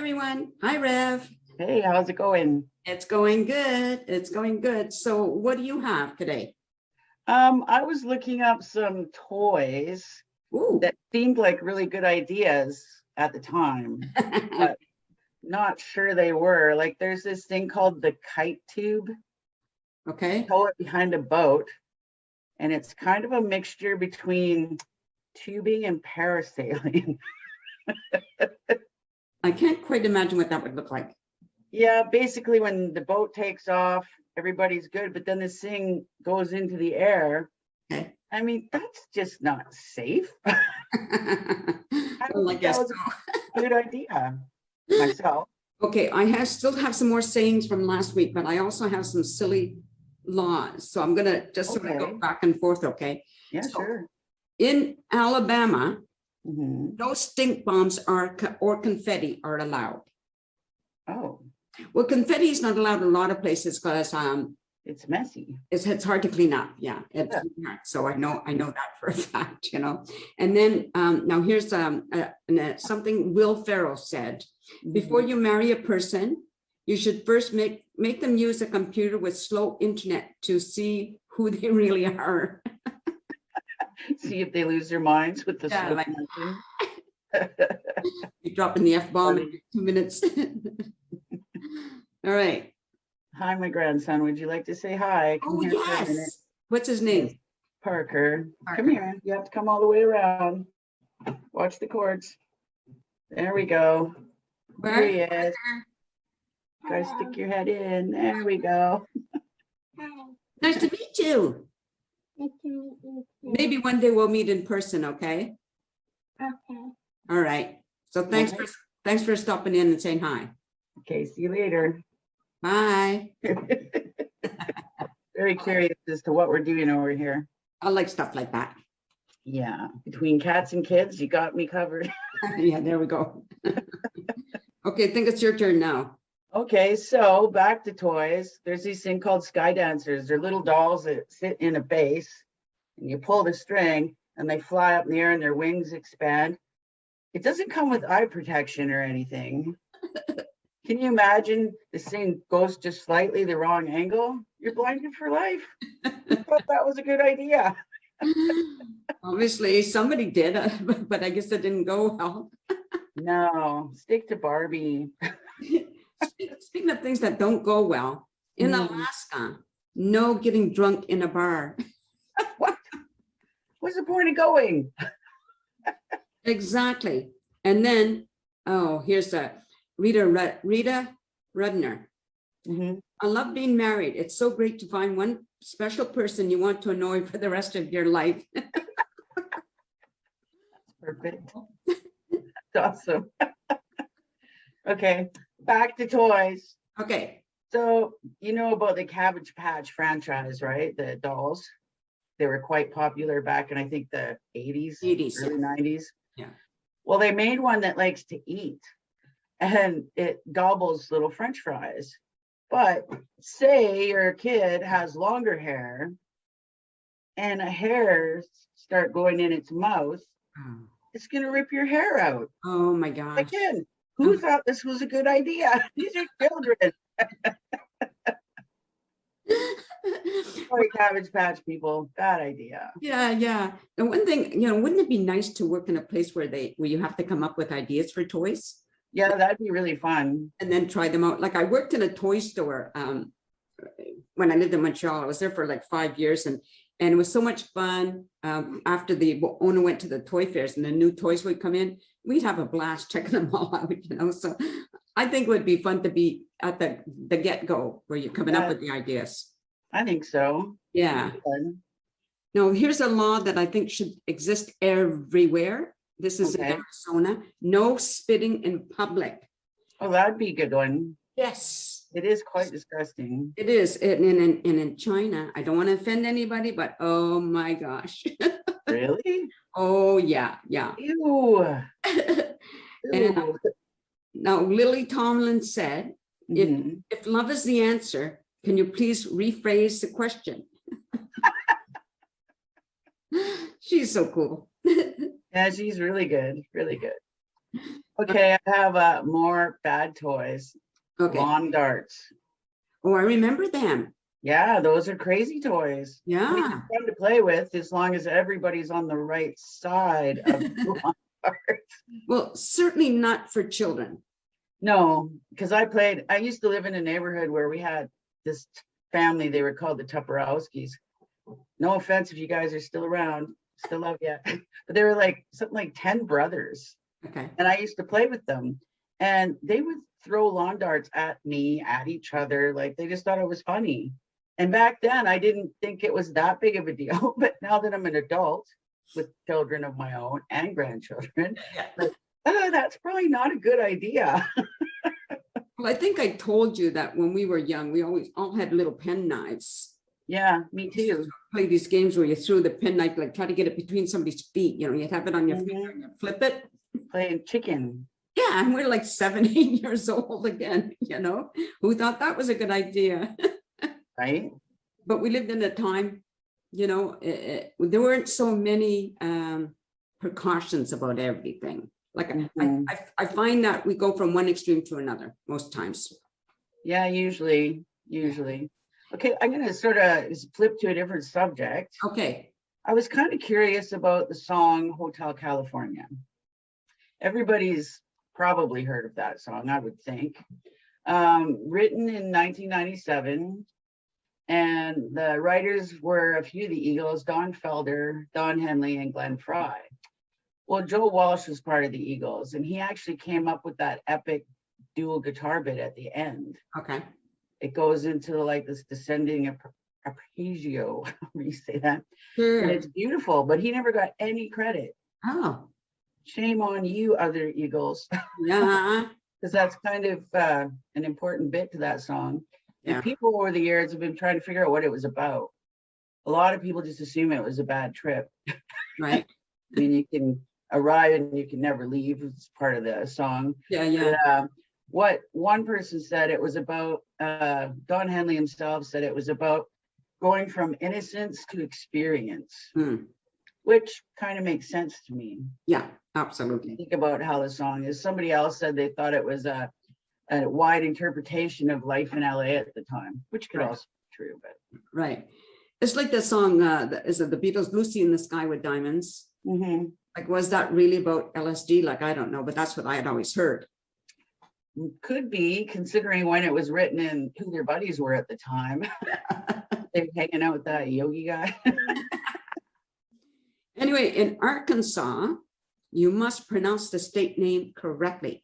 everyone. Hi, Rev. Hey, how's it going? It's going good. It's going good. So what do you have today? I was looking up some toys Ooh. that seemed like really good ideas at the time, but not sure they were. Like there's this thing called the Kite Tube. Okay. Tow it behind a boat, and it's kind of a mixture between tubing and parasailing. I can't quite imagine what that would look like. Yeah, basically when the boat takes off, everybody's good, but then this thing goes into the air. Okay. I mean, that's just not safe. Well, I guess that was a good idea myself. Okay, still have some more sayings from last week, but I also have some silly laws. So I'm gonna just sort of go back and forth, okay? Yeah, So, sure. in Alabama, Mm-hmm. no stink bombs or confetti are allowed. Oh, Well, confetti is not allowed in a lot of places because it's messy. it's hard to clean up. Yeah, it's so I know that for a fact, you know. And then now here's something Will Ferrell said: before you marry a person, you should first make them use a computer with slow internet to see who they really are. See if they lose their minds with the slow like, connection. You're dropping the F-bomb in 2 minutes. All right. Hi, my grandson. Would you like to say hi? Come here for a minute. What's his name? Yes. Parker. Come here. You have to come all the way around. Watch the cords. There we go. There he is. Gotta stick your head in. There we go. Hi. Nice to meet you. Nice to meet you too. Maybe one day we'll meet in person, okay? Okay. All right. So thanks for stopping in and saying hi. Okay, see you later. Bye. Very curious as to what we're doing over here. I like stuff like that. Yeah, between cats and kids, you got me covered. Yeah, there we go. Okay, I think it's your turn now. Okay, so back to toys. There's these thing called sky dancers. They're little dolls that sit in a base, and you pull the string, and they fly up in the air, and their wings expand. It doesn't come with eye protection or anything. Can you imagine this thing goes just slightly the wrong angle? You're blinded for life. I thought that was a good idea. Obviously, somebody did, but I guess it didn't go well. No, stick to Barbie. Speaking of things that don't go well, in Alaska, no getting drunk in a bar. What? What's the point of going? Exactly. And then, here's Rita Rudner. I love being married. It's so great to find one special person you want to annoy for the rest of your life. That's perfect. That's awesome. Okay, back to toys. Okay. So you know about the Cabbage Patch franchise, right? The dolls. They were quite popular back in, I think, the 80s, early 90s. Yeah. Well, they made one that likes to eat, and it gobbles little French fries. But say your kid has longer hair and a hair start going in its mouth, it's going to rip your hair out. Oh my gosh. Again, who thought this was a good idea? These are children. Sorry, Cabbage Patch people, bad idea. Yeah. And one thing, wouldn't it be nice to work in a place where you have to come up with ideas for toys? Yeah, that'd be really fun. And then try them out. Like I worked in a toy store when I lived in Montreal. I was there for like 5 years, and it was so much fun. After the owner went to the toy fairs and the new toys would come in, we'd have a blast checking them all out, So I think it would be fun to be at the get-go where you're coming up with the ideas. I think so. Yeah. No, here's a law that I think should exist everywhere. This is in Arizona. No spitting in public. Oh, that'd be a good one. Yes. It is quite disgusting. It is. And in China, I don't want to offend anybody, but oh my gosh. Really? Oh, yeah. Ew. And now, Lily Tomlin said, if love is the answer, can you please rephrase the question? She's so cool. Yeah, she's really good. Really good. Okay, I have more bad toys. Okay. Lawn darts. Oh, I remember them. Yeah, those are crazy toys. I mean, Yeah. they're fun to play with as long as everybody's on the right side of the lawn dart. Well, certainly not for children. No, because I used to live in a neighborhood where we had this family, they were called the Tupperowskis. No offense if you guys are still around, still love you. But they were like something like 10 brothers. Okay. And I used to play with them. And they would throw lawn darts at me, at each other. Like they just thought it was funny. And back then I didn't think it was that big of a deal. But now that I'm an adult with children of my own and grandchildren, like, oh, that's probably not a good idea. Well, I think I told you that when we were young, we always all had little pen knives. Yeah, me too. Play these games where you threw the pen knife, like try to get it between somebody's feet. You know, you'd have it on your finger and you'd flip it. Playing chicken. Yeah, and we're like 7, 8 years old again, you know, who thought that was a good idea. Right? But we lived in a time, you know, there weren't so many precautions about everything. Like I find that we go from one extreme to another most times. Yeah, usually. Okay, I'm going to sort of flip to a different subject. Okay. I was kind of curious about the song Hotel California. Everybody's probably heard of that song, I would think. Written in 1997, and the writers were a few of the Eagles, Don Felder, Don Henley, and Glenn Frey. Well, Joe Walsh was part of the Eagles, and he actually came up with that epic dual guitar bit at the end. Okay. It goes into like this descending arpeggio, how you say that? Sure. And it's beautiful, but he never got any credit. Oh. Shame on you, other Eagles. Yeah. Because that's kind of an important bit to that song. Yeah. And people over the years have been trying to figure out what it was about. A lot of people just assume it was a bad trip. Right. I mean, you can arrive and you can never leave. It's part of the song. Yeah. But, what one person said it was about, Don Henley himself said it was about going from innocence to experience, which kind of makes sense to me. Yeah, absolutely. Think about how the song is. Somebody else said they thought it was a wide interpretation of life in LA at the time, which could also be true. But right. It's like the song, is it the Beatles, Lucy in the Sky with Diamonds? Like, was that really about LSD? Like, I don't know, but that's what I had always heard. Could be, considering when it was written and who their buddies were at the time. They were hanging out with that yogi guy. Anyway, in Arkansas, you must pronounce the state name correctly.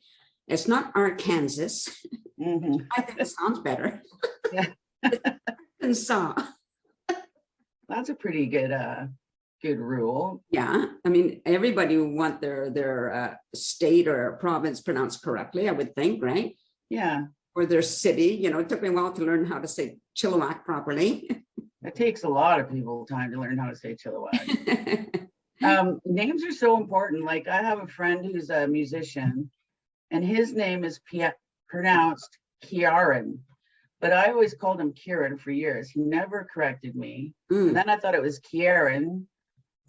It's not Arkansas. I think it sounds better. Yeah. Arkansas. That's a pretty good rule. Yeah, I mean, everybody would want their state or province pronounced correctly, I would think, right? Yeah. Or their city. You know, it took me a while to learn how to say Chilliwack properly. It takes a lot of people time to learn how to say Chilliwack. Names are so important. Like, I have a friend who's a musician, and his name is pronounced Kieran, but I always called him Kieran for years. He never corrected me. And then I thought it was Kieran.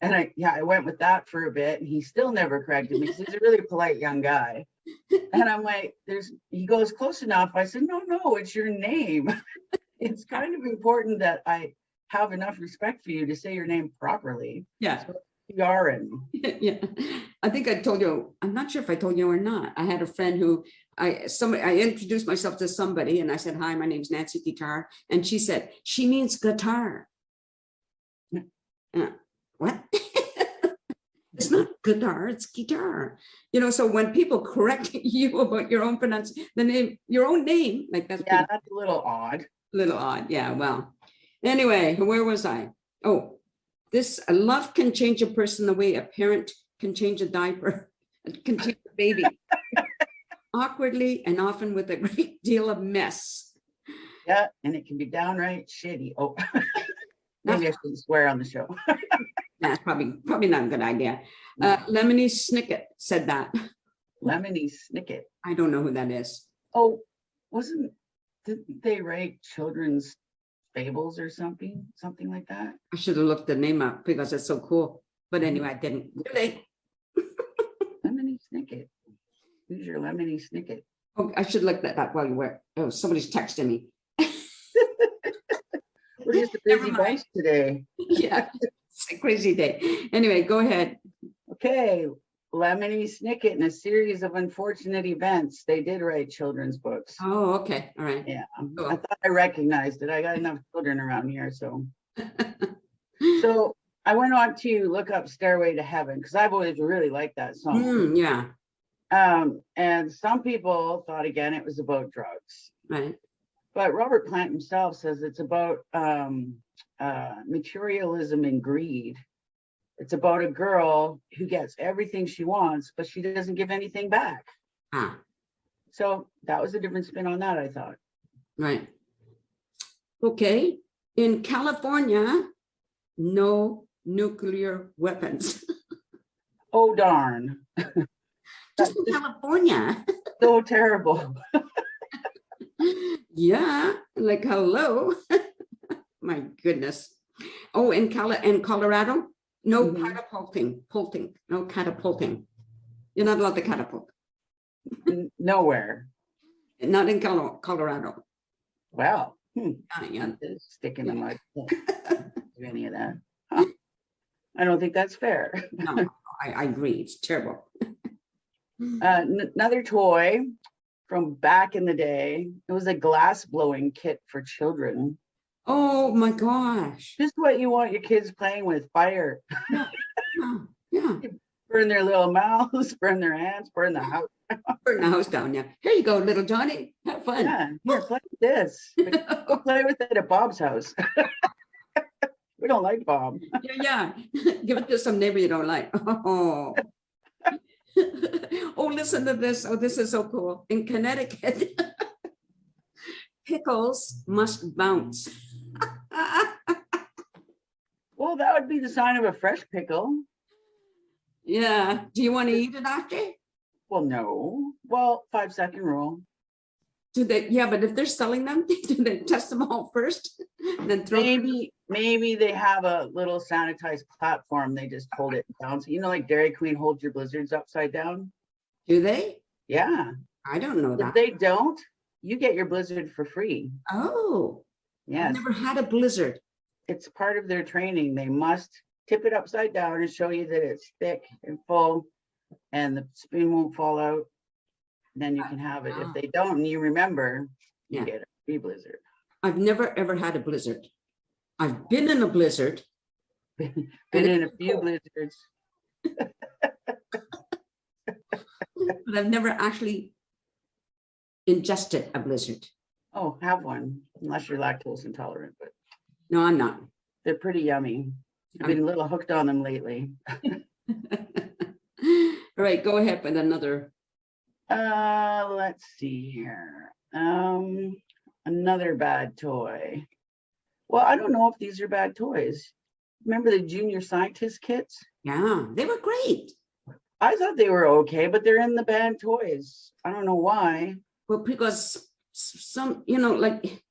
And I went with that for a bit, and he still never corrected me because he's a really polite young guy. And I'm like, he goes, close enough. I said, no, it's your name. It's kind of important that I have enough respect for you to say your name properly. Yeah. So, Kieran. Yeah. I think I told you, I'm not sure if I told you or not. I had a friend who I introduced myself to somebody and I said, hi, my name's Nancy Guitar. And she said, she means guitar. What? It's not guitar, it's guitar. You know, so when people correct you about your own your own name, like that's that's a little odd. Yeah, well, anyway, where was I? Oh, a love can change a person the way a parent can change a diaper, can change a baby. Awkwardly and often with a great deal of mess. Yeah, and it can be downright shitty. Oh, maybe I shouldn't swear on the show. That's probably not a good idea. Lemony Snicket said that. Lemony Snicket. I don't know who that is. Oh, didn't they write children's fables or something like that? I should have looked the name up because it's so cool. But anyway, I didn't. Really? Lemony Snicket. Here's your lemony snicket. Oh, I should look that up while you were. Oh, somebody's texting me. We're just a Never busy mind. bunch today. Yeah, it's a crazy day. Anyway, go ahead. Okay, Lemony Snicket and a series of unfortunate events. They did write children's books. Oh, okay. All right. Yeah, Cool. I thought I recognized it. I got enough children around here, so. So I went on to look up Stairway to Heaven because I've always really liked that song. Yeah, And some people thought again it was about drugs. right. But Robert Plant himself says it's about materialism and greed. It's about a girl who gets everything she wants, but she doesn't give anything back. Ah, So that was a different spin on that, I thought. right. Okay. In California, no nuclear weapons. Oh, darn. Just in California. So terrible. Yeah, like hello. My goodness. Oh, in Colorado, no Mhm. catapulting, no catapulting. You're not allowed to catapult. Nowhere. Not in Colorado. Wow. Yeah. Stick in the mud. Can't do any of that. Huh. I don't think that's fair. No, I agree. It's terrible. Another toy from back in the day. It was a glass blowing kit for children. Oh my gosh. Just what you want your kids playing with. Fire. Yeah. Burn their little mouths, burn their hands, burn the house. Burn the house down. Yeah. Here you go, little Johnny. Have fun. Yeah, here, play with this. Go play with it at Bob's house. We don't like Bob. Yeah. Give it to some neighbor you don't like. Oh. Oh, listen to this. Oh, this is so cool. In Connecticut, pickles must bounce. Well, that would be the sign of a fresh pickle. Yeah. Do you want to eat it after? Well, no. Well, 5-second rule. Do they? Yeah, but if they're selling them, do they test them all first? Then throw Maybe they have a little sanitized platform. They just hold it down. So, you know, like Dairy Queen holds your blizzards upside down. Do they? Yeah. I don't know If that. they don't, you get your blizzard for free. Oh, I've Yes. never had a blizzard. It's part of their training. They must tip it upside down and show you that it's thick and full and the spoon won't fall out. Then you can have it. If they don't and you remember, you Yeah. get a free blizzard. I've never ever had a blizzard. I've been in a blizzard. Been And in a it's few cold. blizzards. But I've never actually ingested a blizzard. Oh, have one, unless you're lactose intolerant, but No, I'm not. they're pretty yummy. I've been a little hooked on them lately. All right, go ahead with another. Let's see here. Another bad toy. Well, I don't know if these are bad toys. Remember the junior scientist kits? Yeah, they were great. I thought they were okay, but they're in the banned toys. I don't know why. Well, because some, like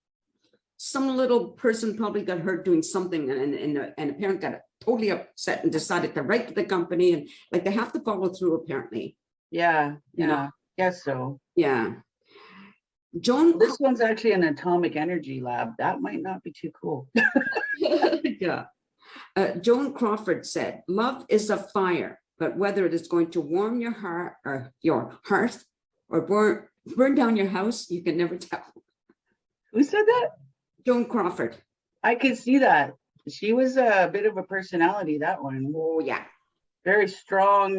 some little person probably got hurt doing something and a parent got totally upset and decided to write to the company and like they have to follow through apparently. Yeah, You know. guess so. Yeah. Joan. This one's actually an atomic energy lab. That might not be too cool. Yeah. Joan Crawford said, "Love is a fire, but whether it is going to warm your heart or your hearth or burn down your house, you can never tell." Who said that? Joan Crawford. I could see that. She was a bit of a personality, that one. Oh, yeah. Very strong,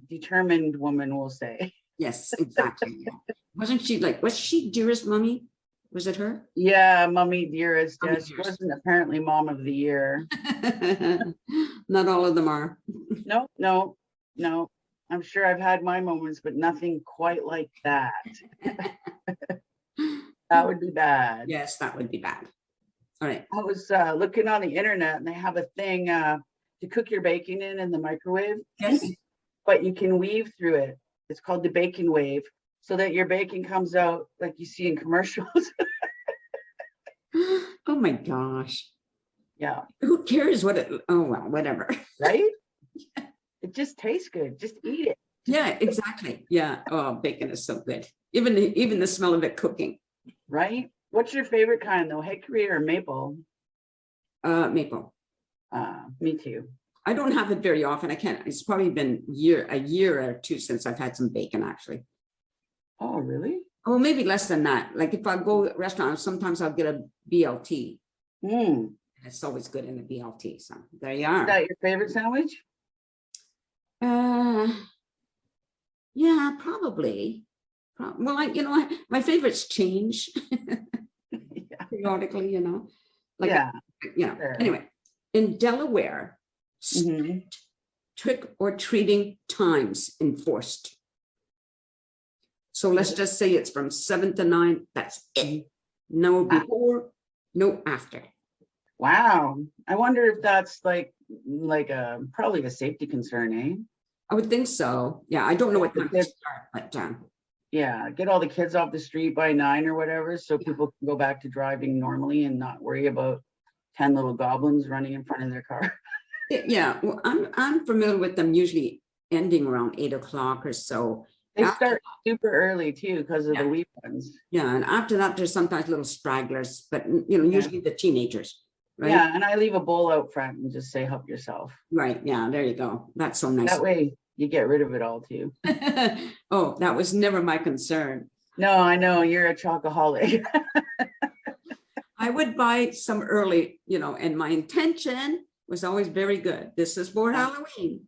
determined woman, we'll say. Yes, exactly. Yeah. Was she dearest mommy? Was it her? Yeah, Mummy Dearest. Mummy Yeah, she Dearest. wasn't apparently Mom of the Year. Not all of them are. No. I'm sure I've had my moments, but nothing quite like that. That would be bad. Yes, that would be bad. All right. I was looking on the internet and they have a thing to cook your bacon in the microwave, Yes. but you can weave through it. It's called the bacon wave, so that your bacon comes out like you see in commercials. Oh my gosh. Yeah, Who cares what it, oh well, whatever. right? It just tastes good. Just eat it. Yeah, exactly. Yeah. Oh, bacon is so good. Even the smell of it cooking. Right? What's your favorite kind though? Hickory or maple? Maple. Me too. I don't have it very often. I can't. It's probably been a year or two since I've had some bacon actually. Oh, really? Oh, maybe less than that. Like if I go to a restaurant, sometimes I'll get a BLT. Mm. It's always good in the BLT. So there you Is are. that your favorite sandwich? Yeah, probably. Well, my favorites change Yeah. periodically, like, Yeah. Fair. anyway, in Delaware, Mhm. trick or treating times enforced. So let's just say it's from 7 to 9. That's it. No before, no after. Wow. I wonder if that's like a probably a safety concern, eh? I would think so. Yeah, I don't know what time to Because- start, but Yeah, get all the kids off the street by 9 or whatever, so people can go back to driving normally and not worry about 10 little goblins running in front of their car. yeah. Well, I'm familiar with them usually ending around 8 o'clock or so. They After start super early too because of Yeah. the wee ones. Yeah, and after that, there's sometimes little stragglers, but usually the teenagers, right? Yeah, and I leave a bowl out front and just say, help yourself. Right. Yeah, there you go. That's so nice. That way you get rid of it all too. Oh, that was never my concern. No, I know you're a chocoholic. I would buy some early, and my intention was always very good. This is for Halloween.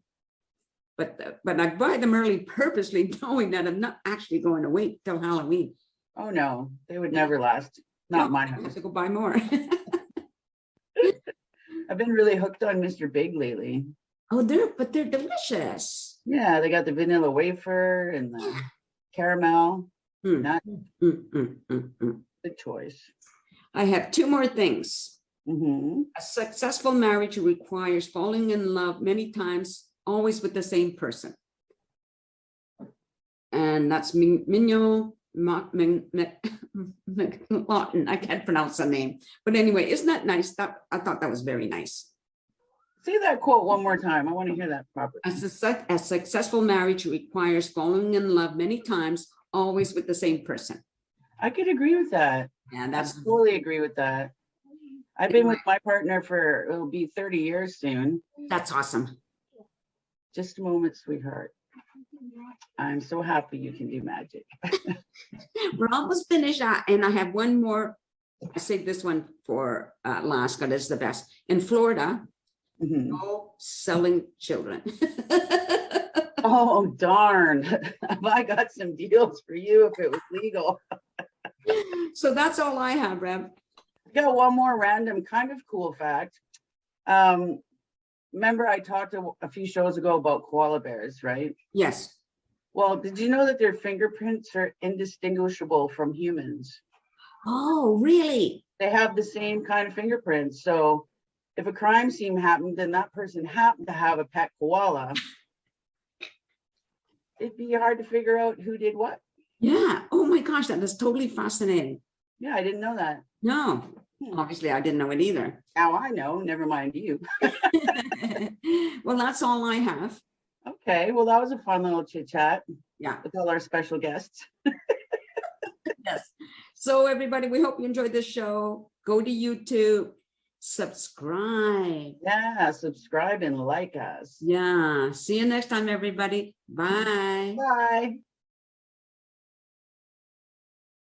But I buy them early purposely knowing that I'm not actually going to wait till Halloween. Oh no, they would never last. Not No, mine. I have to go buy more. I've been really hooked on Mr. Big lately. Oh, they're delicious. Yeah, they got the vanilla wafer and the caramel. Mm, Not mm. good choice. I have 2 more things. Hmm. A successful marriage requires falling in love many times, always with the same person. And that's Mignon McLaughlin. I can't pronounce the name. But anyway, isn't that nice? I thought that was very nice. Say that quote one more time. I want to hear that properly. A successful marriage requires falling in love many times, always with the same person. I could agree with that. Yeah, I that's totally agree with that. I've been with my partner for, it'll be 30 years soon. awesome. Just a moment, sweetheart. I'm so happy you can do magic. We're almost finished, and I have one more. I saved this one for last, because it's the best. In Florida, Mhm. no selling children. Oh, darn. Have I got some deals for you if it was legal? So that's all I have, Rev. I got one more random kind of cool fact. Remember I talked a few shows ago about koala bears, right? Yes. Well, did you know that their fingerprints are indistinguishable from humans? Oh, really? They have the same kind of fingerprints. So if a crime scene happened and that person happened to have a pet koala, it'd be hard to figure out who did what. Yeah. Oh my gosh, that is totally fascinating. Yeah, I didn't know that. No, obviously I didn't know it either. Now I know, never mind you. Well, that's all I have. Okay, well, that was a fun little chit chat Yeah. with all our special guests. Yes. So everybody, we hope you enjoyed this show. Go to YouTube, subscribe. Yeah, subscribe and like us. Yeah. See you next time, everybody. Bye. Bye.